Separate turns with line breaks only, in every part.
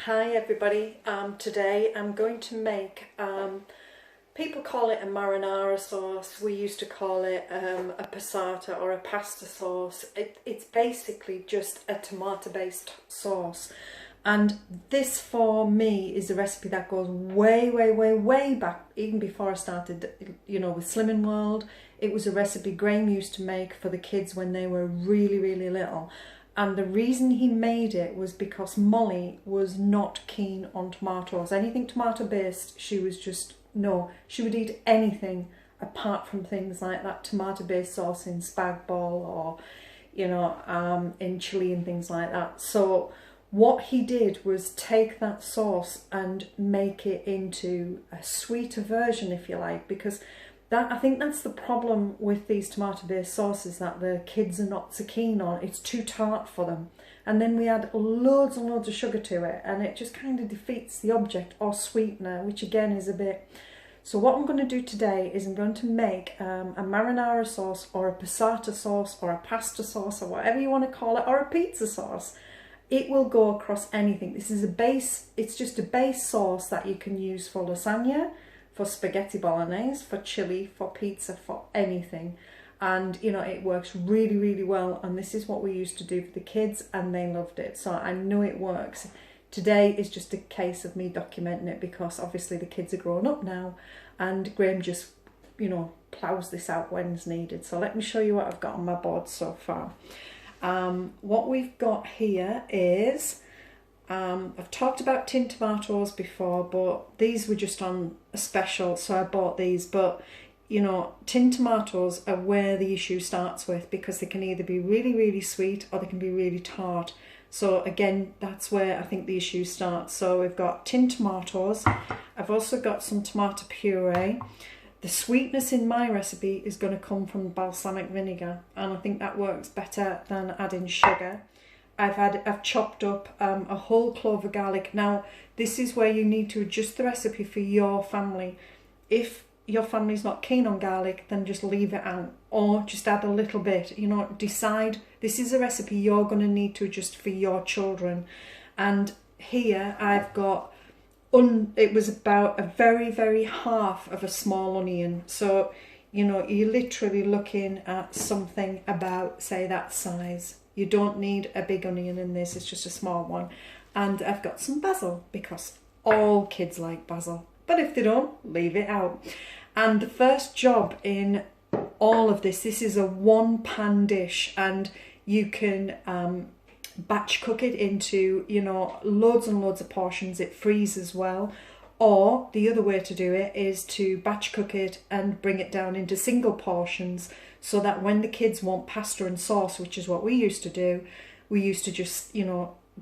Hi everybody, today I'm going to make, people call it a marinara sauce, we used to call it a passata or a pasta sauce. It's basically just a tomato based sauce, and this for me is a recipe that goes way back, even before I started, with Slimming World. It was a recipe Graham used to make for the kids when they were really little. And the reason he made it was because Molly was not keen on tomatoes. Anything tomato based, she was just, no. She would eat anything apart from things like that tomato based sauce in spag bol or, in chili and things like that. So what he did was take that sauce and make it into a sweeter version, if you like, because I think that's the problem with these tomato-based sauces that the kids are not so keen on. It's too tart for them. And then we add loads and loads of sugar to it, and it just kind of defeats the object, or sweetener, which again is a bit... So what I'm going to do today is I'm going to make a marinara sauce, or a passata sauce, or a pasta sauce, or whatever you want to call it, or a pizza sauce. It will go across anything. This is a base, it's just a base sauce that you can use for lasagna, for spaghetti bolognese, for chili, for pizza, for anything. And it works really well, and this is what we used to do for the kids and they loved it, so I know it works. Today is just a case of me documenting it because obviously the kids are grown up now and Graham just plows this out when it's needed. So let me show you what I've got on my board so far. What we've got here is I've talked about tin tomatoes before, but these were just on a special, so I bought these. But tin tomatoes are where the issue starts with, because they can either be really sweet or they can be really tart. So again, that's where I think the issue starts. So we've got tin tomatoes. I've also got some tomato puree. The sweetness in my recipe is going to come from balsamic vinegar, and I think that works better than adding sugar. I've chopped up a whole clove of garlic. Now, this is where you need to adjust the recipe for your family. If your family's not keen on garlic, then just leave it out, or just add a little bit. Decide. This is a recipe you're going to need to adjust for your children. And here I've got, it was about a very half of a small onion. So, you're literally looking at something about, say, that size. You don't need a big onion in this, it's just a small one. And I've got some basil, because all kids like basil. But if they don't, leave it out. And the first job in all of this is a one-pan dish, and you can batch cook it into, loads and loads of portions. It freezes well. Or the other way to do it is to batch cook it and bring it down into single portions, so that when the kids want pasta and sauce, which is what we used to do, we used to just,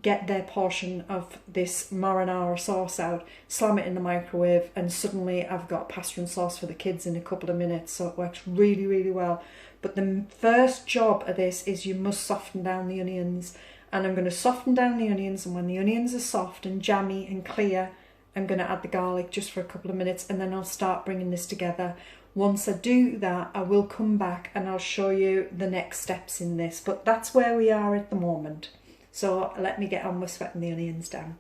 get their portion of this marinara sauce out, slam it in the microwave, and suddenly I've got pasta and sauce for the kids in a couple of minutes. So it works really well. But the first job of this is you must soften down the onions. And I'm going to soften down the onions, and when the onions are soft and jammy and clear, I'm going to add the garlic just for a couple of minutes, and then I'll start bringing this together. Once I do that, I will come back and I'll show you the next steps in this. But that's where we are at the moment. So let me get on with sweating the onions down.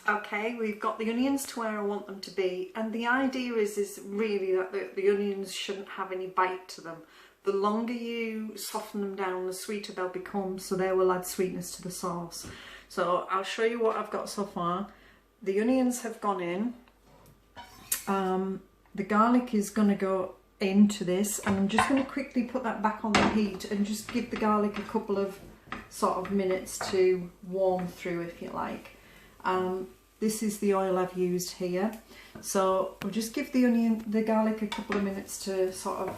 Okay, we've got the onions to where I want them to be. And the idea is really that the onions shouldn't have any bite to them. The longer you soften them down, the sweeter they'll become. So they will add sweetness to the sauce. So I'll show you what I've got so far. The onions have gone in. The garlic is going to go into this, and I'm just going to quickly put that back on the heat and just give the garlic a couple of sort of minutes to warm through, if you like. This is the oil I've used here, so we'll just give the garlic a couple of minutes to sort of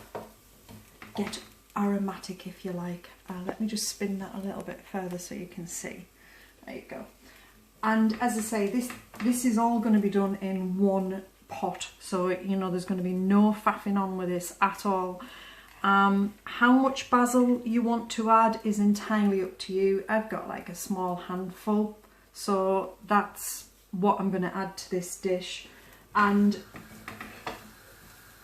get aromatic, if you like. Let me just spin that a little bit further so you can see. There you go. And as I say, this is all going to be done in one pot, so there's going to be no faffing on with this at all. How much basil you want to add is entirely up to you. I've got like a small handful, so that's what I'm going to add to this dish. And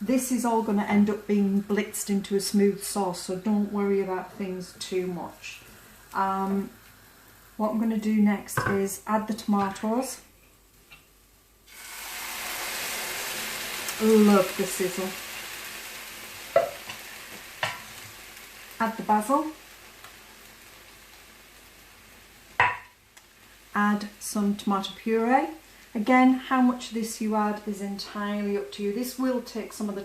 this is all going to end up being blitzed into a smooth sauce, so don't worry about things too much. What I'm going to do next is add the tomatoes. Love the sizzle. Add the basil. Add some tomato puree. Again, how much of this you add is entirely up to you. This will take some of the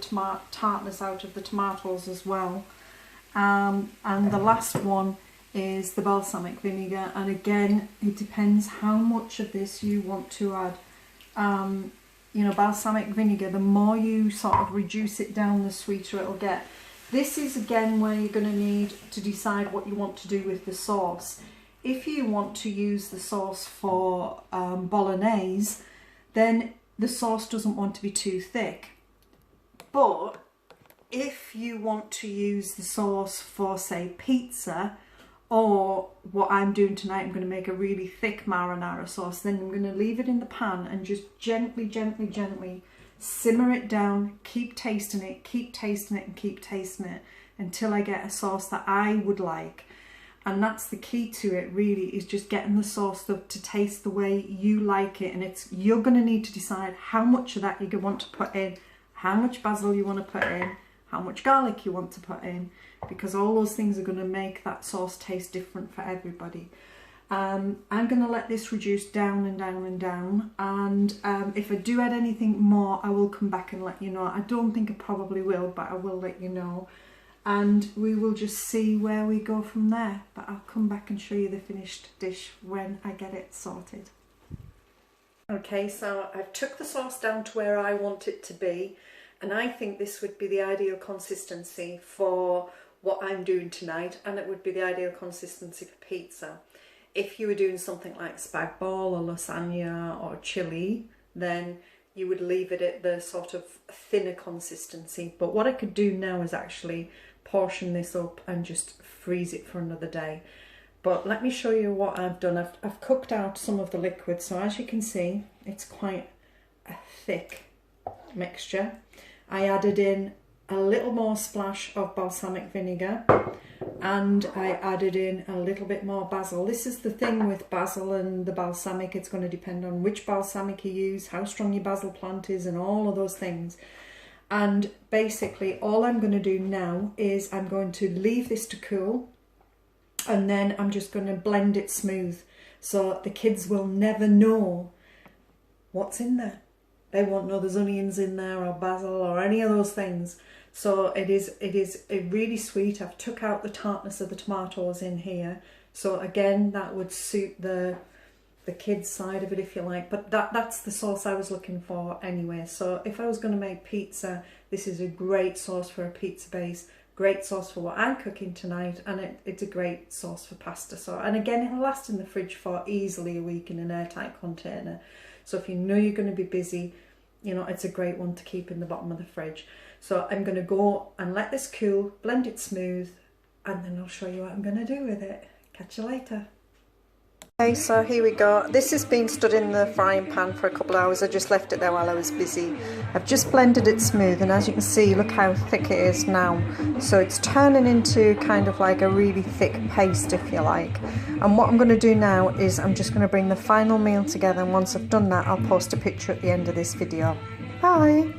tartness out of the tomatoes as well. And the last one is the balsamic vinegar, and again it depends how much of this you want to add. You know, balsamic vinegar, the more you sort of reduce it down, the sweeter it'll get. This is again where you're going to need to decide what you want to do with the sauce. If you want to use the sauce for bolognese, then the sauce doesn't want to be too thick. But if you want to use the sauce for, say, pizza, or what I'm doing tonight, I'm going to make a really thick marinara sauce, then I'm going to leave it in the pan and just gently, gently, gently simmer it down, keep tasting it, keep tasting it, and keep tasting it until I get a sauce that I would like. And that's the key to it, really, is just getting the sauce to taste the way you like it. And you're going to need to decide how much of that you want to put in, how much basil you want to put in, how much garlic you want to put in, because all those things are going to make that sauce taste different for everybody. I'm going to let this reduce down and down and down, and if I do add anything more, I will come back and let you know. I don't think I probably will, but I will let you know. And we will just see where we go from there. But I'll come back and show you the finished dish when I get it sorted. Okay, so I've took the sauce down to where I want it to be, and I think this would be the ideal consistency for what I'm doing tonight, and it would be the ideal consistency for pizza. If you were doing something like spag bol or lasagna or chili, then you would leave it at the sort of thinner consistency. But what I could do now is actually portion this up and just freeze it for another day. But let me show you what I've done. I've cooked out some of the liquid, so as you can see, it's quite a thick mixture. I added in a little more splash of balsamic vinegar, and I added in a little bit more basil. This is the thing with basil and the balsamic, it's going to depend on which balsamic you use, how strong your basil plant is, and all of those things. And basically all I'm going to do now is I'm going to leave this to cool, and then I'm just going to blend it smooth, so the kids will never know what's in there. They won't know there's onions in there or basil or any of those things. So it is really sweet. I've took out the tartness of the tomatoes in here. So again, that would suit the kids' side of it, if you like. But that's the sauce I was looking for anyway. So if I was going to make pizza, this is a great sauce for a pizza base. Great sauce for what I'm cooking tonight, and it's a great sauce for pasta. So, and again, it'll last in the fridge for easily a week in an airtight container. So if you know you're going to be busy, you know, it's a great one to keep in the bottom of the fridge. So I'm going to go and let this cool, blend it smooth, and then I'll show you what I'm going to do with it. Catch you later. Okay, so here we go. This has been stood in the frying pan for a couple of hours. I just left it there while I was busy. I've just blended it smooth, and as you can see, look how thick it is now. So it's turning into kind of like a really thick paste, if you like. And what I'm going to do now is I'm just going to bring the final meal together, and once I've done that, I'll post a picture at the end of this video. Bye!